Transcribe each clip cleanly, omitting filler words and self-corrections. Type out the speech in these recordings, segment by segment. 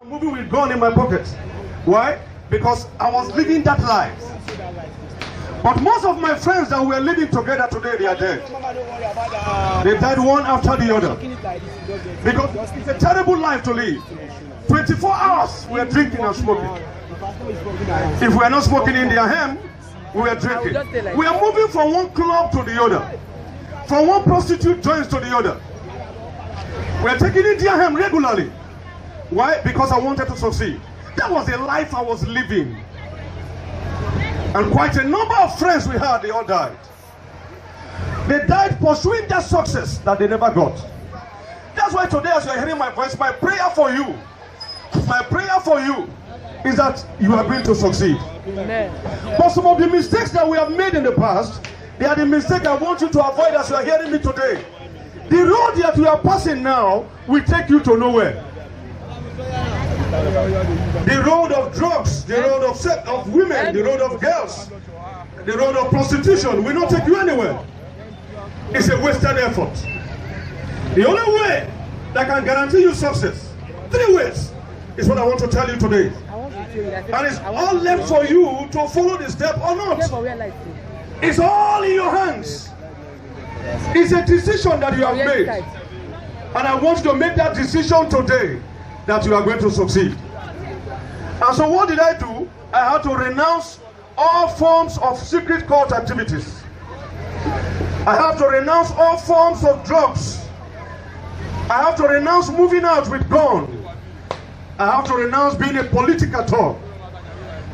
moving with gun in my pocket. Why? Because I was living that life. But most of my friends that were living together today, they are dead. They died one after the other. Because it's a terrible life to live. 24 hours we are drinking and smoking. If we are not smoking in their home, we are drinking. We are moving from one club to the other. From one prostitute joints to the other. We are taking Indian home regularly. Why? Because I wanted to succeed. That was the life I was living. And quite a number of friends we had, they all died. They died pursuing that success that they never got. That's why today, as you're hearing my voice, my prayer for you is that you are going to succeed. Amen. But some of the mistakes that we have made in the past, they are the mistakes I want you to avoid as you are hearing me today. The road that we are passing now will take you to nowhere. The road of drugs, the road of sex, of women, the road of girls, the road of prostitution will not take you anywhere. It's a wasted effort. The only way that can guarantee you success, 3 ways, is what I want to tell you today. And it's all left for you to follow the step or not. It's all in your hands. It's a decision that you have made. And I want you to make that decision today that you are going to succeed. And so what did I do? I had to renounce all forms of secret cult activities. I have to renounce all forms of drugs. I have to renounce moving out with gun. I have to renounce being a political talk.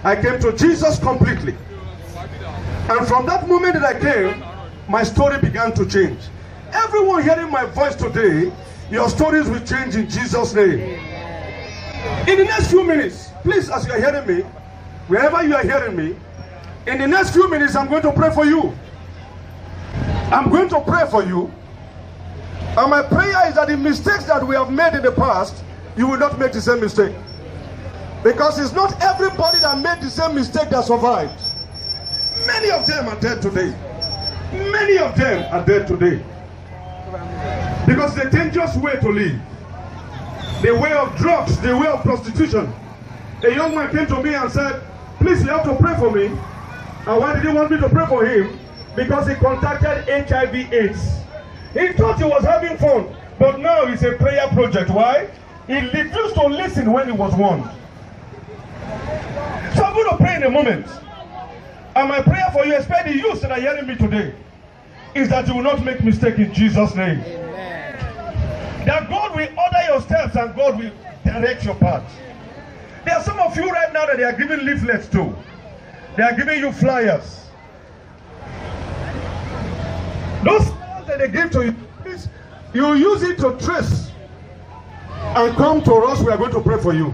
I came to Jesus completely. And from that moment that I came, my story began to change. Everyone hearing my voice today, your stories will change in Jesus' name. In the next few minutes, please, as you are hearing me, wherever you are hearing me, in the next few minutes, I'm going to pray for you. I'm going to pray for you. And my prayer is that the mistakes that we have made in the past, you will not make the same mistake. Because it's not everybody that made the same mistake that survived. Many of them are dead today. Many of them are dead today. Because it's a dangerous way to live. The way of drugs, the way of prostitution. A young man came to me and said, please, you have to pray for me. And why did he want me to pray for him? Because he contacted HIV/AIDS. He thought he was having fun, but now it's a prayer project. Why? He refused to listen when he was warned. So I'm going to pray in a moment. And my prayer for you, especially the youth that are hearing me today, is that you will not make mistake in Jesus' name. Amen. That God will order your steps and God will direct your path. There are some of you right now that they are giving leaflets to. They are giving you flyers. Those flyers that they give to you, please, you use it to trace and come to us. We are going to pray for you.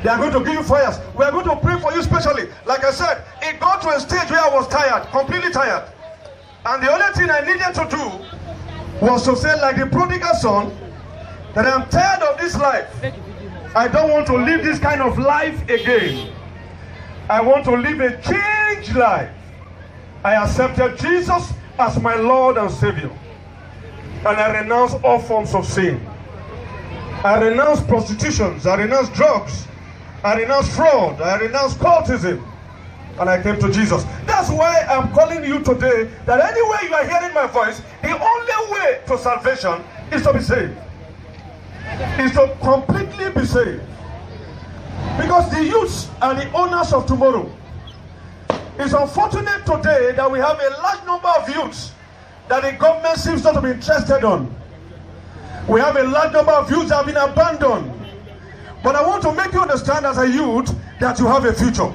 They are going to give you flyers. We are going to pray for you specially. Like I said, it got to a stage where I was tired, completely tired. And the only thing I needed to do was to say, like the prodigal son, that I'm tired of this life. I don't want to live this kind of life again. I want to live a changed life. I accepted Jesus as my Lord and Savior. And I renounce all forms of sin. I renounce prostitutions. I renounce drugs. I renounce fraud. I renounce cultism. And I came to Jesus. That's why I'm calling you today that anywhere you are hearing my voice, the only way to salvation is to be saved. Is to completely be saved. Because the youths are the owners of tomorrow. It's unfortunate today that we have a large number of youths that the government seems not to be interested on. We have a large number of youths that have been abandoned. But I want to make you understand as a youth that you have a future.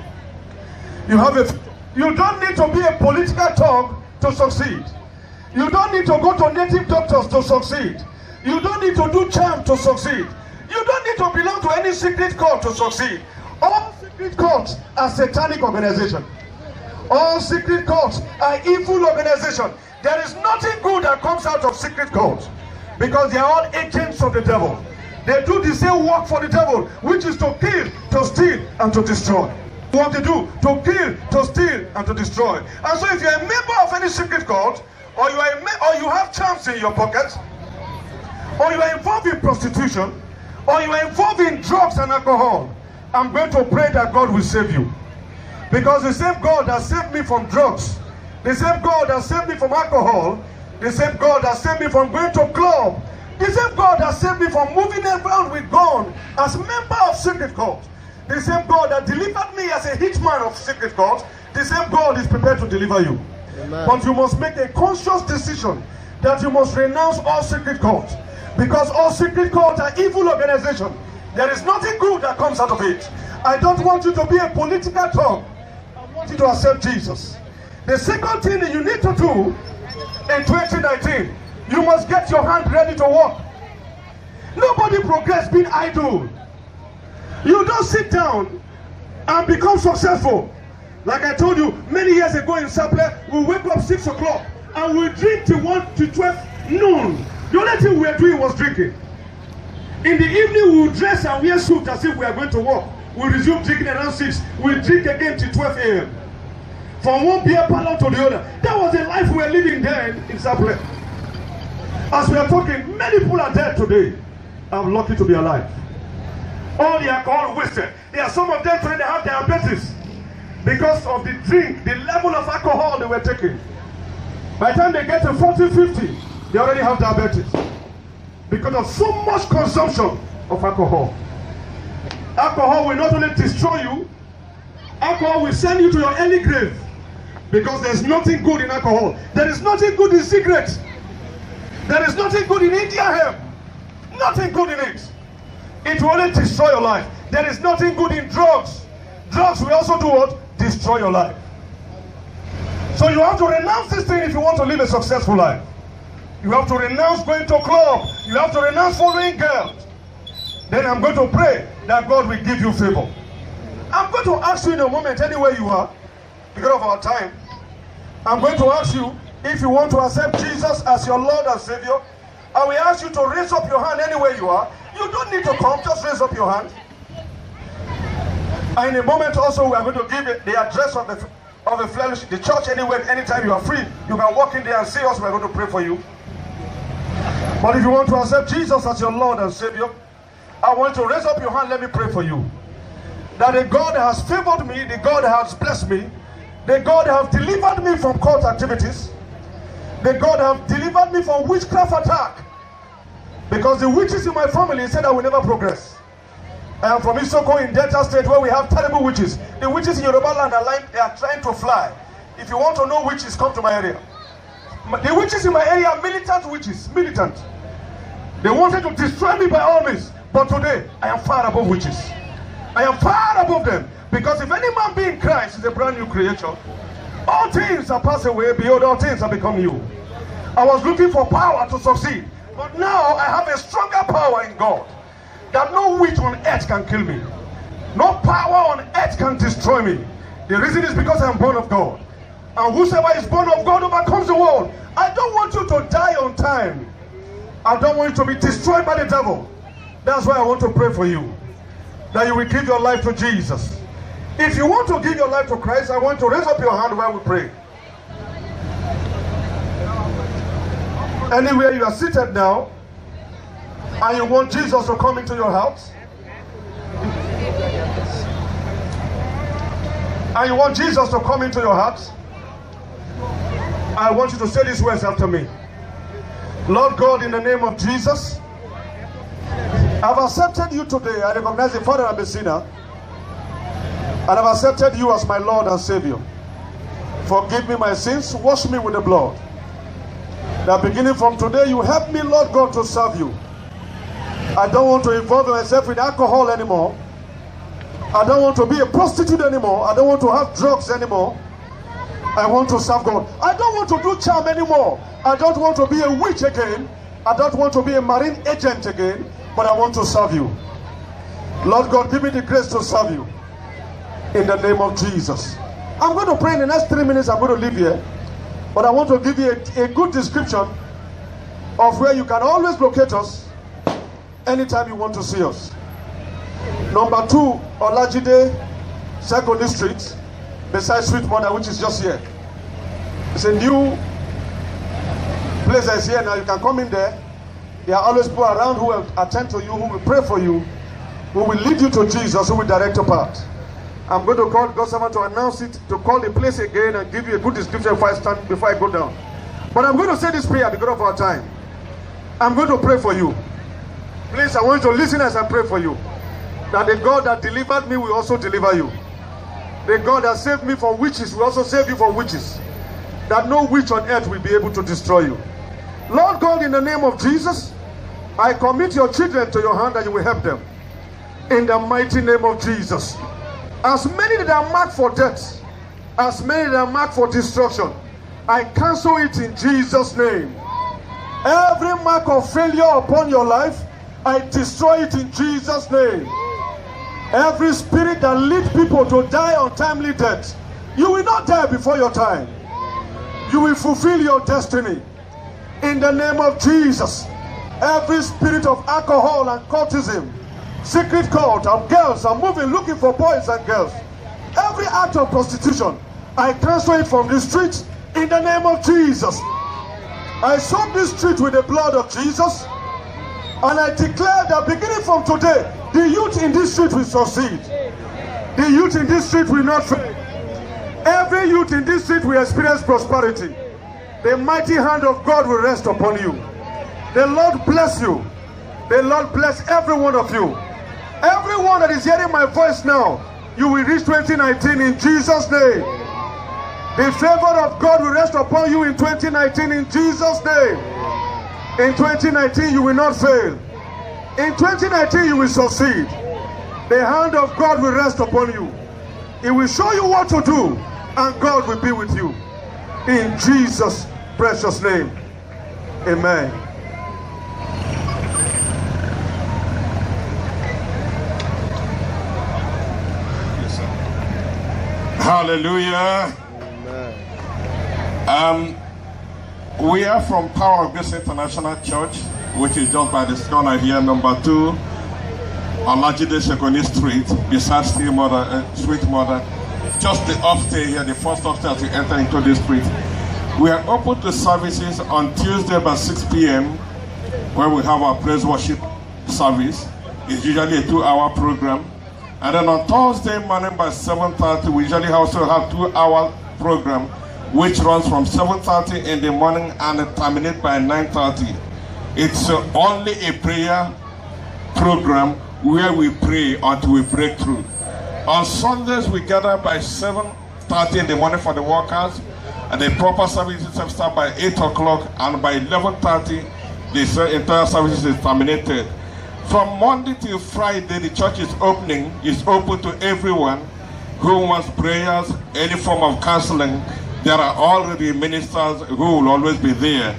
You have a future. You don't need to be a political talk to succeed. You don't need to go to native doctors to succeed. You don't need to do charm to succeed. You don't need to belong to any secret cult to succeed. All secret cults are satanic organizations. All secret cults are evil organizations. There is nothing good that comes out of secret cults because they are all agents of the devil. They do the same work for the devil, which is to kill, to steal, and to destroy. What they do, to kill, to steal, and to destroy. And so if you're a member of any secret cult, or you have charms in your pocket, or you are involved in prostitution, or you are involved in drugs and alcohol, I'm going to pray that God will save you. Because the same God that saved me from drugs, the same God that saved me from alcohol, the same God that saved me from going to club, the same God that saved me from moving around with gun as a member of secret cult, the same God that delivered me as a hitman of secret cult, the same God is prepared to deliver you. Amen. But you must make a conscious decision that you must renounce all secret cults. Because all secret cults are evil organizations. There is nothing good that comes out of it. I don't want you to be a political talk. I want you to accept Jesus. The second thing that you need to do in 2019, you must get your hand ready to work. Nobody progresses being idle. You don't sit down and become successful. Like I told you many years ago in Sapele, we wake up 6 o'clock and we drink till 1 to 12 noon. The only thing we were doing was drinking. In the evening, we would dress and wear suits as if we are going to work. We resume drinking around 6. We drink again till 12 a.m. From one beer parlor to the other. That was the life we were living there in Sapele. As we are talking, many people are dead today. I'm lucky to be alive. All the alcohol wasted. There are some of them today that have diabetes because of the drink, the level of alcohol they were taking. By the time they get to 40, 50, they already have diabetes because of so much consumption of alcohol. Alcohol will not only destroy you, alcohol will send you to your early grave because there's nothing good in alcohol. There is nothing good in cigarettes. There is nothing good in India hemp. Nothing good in it. It will only destroy your life. There is nothing good in drugs. Drugs will also do what? Destroy your life. So you have to renounce this thing if you want to live a successful life. You have to renounce going to a club. You have to renounce following girls. Then I'm going to pray that God will give you favor. I'm going to ask you in a moment, anywhere you are, because of our time, I'm going to ask you if you want to accept Jesus as your Lord and Savior. I will ask you to raise up your hand anywhere you are. You don't need to come, just raise up your hand. And in a moment also we are going to give the address of the fellowship, the church, anywhere, anytime you are free. You can walk in there and see us. We are going to pray for you. But if you want to accept Jesus as your Lord and Savior, I want you to raise up your hand. Let me pray for you. That the God has favored me, the God has blessed me, the God has delivered me from cult activities, the God has delivered me from witchcraft attack. Because the witches in my family said I will never progress. I am from Isoko in Delta State where we have terrible witches. The witches in Yoruba land they are trying to fly. If you want to know witches, come to my area. The witches in my area are militant witches. Militant. They wanted to destroy me by all means. But today, I am far above witches. I am far above them. Because if any man be in Christ is a brand new creature, all things are passed away, behold, all things have become new. I was looking for power to succeed. But now I have a stronger power in God. That no witch on earth can kill me. No power on earth can destroy me. The reason is because I am born of God. And whosoever is born of God overcomes the world. I don't want you to die on time. I don't want you to be destroyed by the devil. That's why I want to pray for you. That you will give your life to Jesus. If you want to give your life to Christ, I want to raise up your hand while we pray. Anywhere you are seated now, and you want Jesus to come into your house, and you want Jesus to come into your heart, I want you to say these words after me. Lord God, in the name of Jesus, I've accepted you today. I recognize the Father I'm a sinner, and I've accepted you as my Lord and Savior. Forgive me my sins, wash me with the blood. That beginning from today, you help me, Lord God, to serve you. I don't want to involve myself with alcohol anymore. I don't want to be a prostitute anymore. I don't want to have drugs anymore. I want to serve God. I don't want to do charm anymore. I don't want to be a witch again. I don't want to be a marine agent again. But I want to serve you. Lord God, give me the grace to serve you. In the name of Jesus. I'm going to pray in the next 3 minutes. I'm going to leave here. But I want to give you a good description of where you can always locate us anytime you want to see us. Number 2, Olajide, Secondary Street, beside Sweet Mother, which is just here. It's a new place that's here now. You can come in there. There are always people around who will attend to you, who will pray for you, who will lead you to Jesus, who will direct your path. I'm going to call God's servant to announce it, to call the place again and give you a good description before I go down. But I'm going to say this prayer because of our time. I'm going to pray for you. Please, I want you to listen as I pray for you. That the God that delivered me will also deliver you. The God that saved me from witches will also save you from witches. That no witch on earth will be able to destroy you. Lord God, in the name of Jesus, I commit your children to your hand that you will help them. In the mighty name of Jesus. As many that are marked for death, as many that are marked for destruction, I cancel it in Jesus' name. Every mark of failure upon your life, I destroy it in Jesus' name. Every spirit that leads people to die untimely death, you will not die before your time. You will fulfill your destiny. In the name of Jesus. Every spirit of alcohol and cultism, secret cult of girls are moving looking for boys and girls. Every act of prostitution, I cancel it from the streets in the name of Jesus. I soak this street with the blood of Jesus, and I declare that beginning from today, the youth in this street will succeed. The youth in this street will not fail. Every youth in this street will experience prosperity. The mighty hand of God will rest upon you. The Lord bless you. The Lord bless every one of you. Everyone that is hearing my voice now, you will reach 2019 in Jesus' name. The favor of God will rest upon you in 2019 in Jesus' name. In 2019 you will not fail. In 2019 you will succeed. The hand of God will rest upon you. It will show you what to do, and God will be with you. In Jesus' precious name. Amen. Hallelujah. Amen. We are from Power of Grace International Church, which is just by the corner here, number 2, Olajide Shekoni Street, beside Sweet Mother. Just the upstairs here, the first upstairs as you enter into this street. We are open to services on Tuesday by 6 p.m. where we have our praise worship service. It's usually a 2-hour program. And then on Thursday morning by 7:30, we usually also have 2-hour program, which runs from 7:30 in the morning and terminates by 9:30. It's only a prayer program where we pray until we break through. On Sundays, we gather by 7:30 in the morning for the workers, and the proper services start by 8 o'clock, and by 11:30, the entire service is terminated. From Monday till Friday, the church is open to everyone who wants prayers, any form of counseling. There are already ministers who will always be there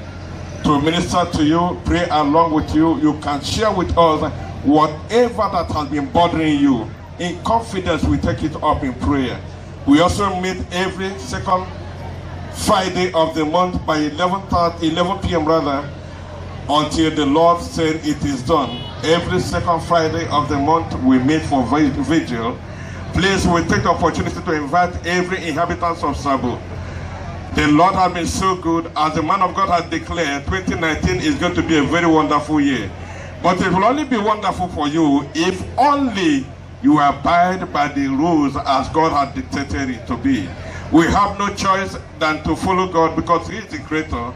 to minister to you, pray along with you. You can share with us whatever that has been bothering you. In confidence, we take it up in prayer. We also meet every second Friday of the month by 11 p.m. until the Lord said it is done. Every second Friday of the month we meet for vigil. Please, we take the opportunity to invite every inhabitant of Sabo. The Lord has been so good. As the man of God has declared, 2019 is going to be a very wonderful year. But it will only be wonderful for you if only you abide by the rules as God has dictated it to be. We have no choice than to follow God because He is the creator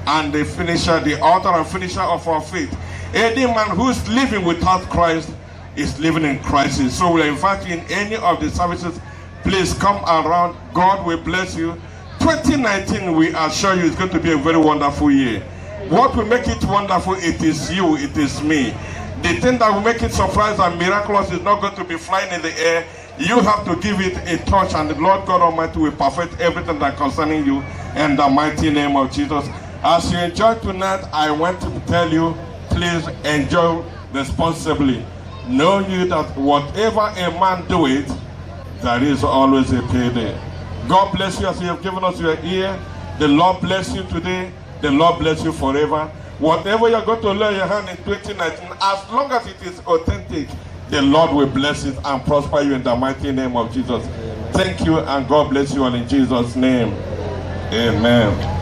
and the finisher, the author and finisher of our faith. Any man who is living without Christ is living in crisis. So we invite you in any of the services. Please come around. God will bless you. 2019, we assure you, is going to be a very wonderful year. What will make it wonderful? It is you, it is me. The thing that will make it surprise and miraculous is not going to be flying in the air. You have to give it a touch, and the Lord God Almighty will perfect everything that concerning you in the mighty name of Jesus. As you enjoy tonight, I want to tell you, please enjoy responsibly. Know you that whatever a man doeth, there is always a payday. God bless you as you have given us your ear. The Lord bless you today. The Lord bless you forever. Whatever you're going to lay your hand in 2019, as long as it is authentic, the Lord will bless it and prosper you in the mighty name of Jesus. Thank you, and God bless you all in Jesus' name. Amen.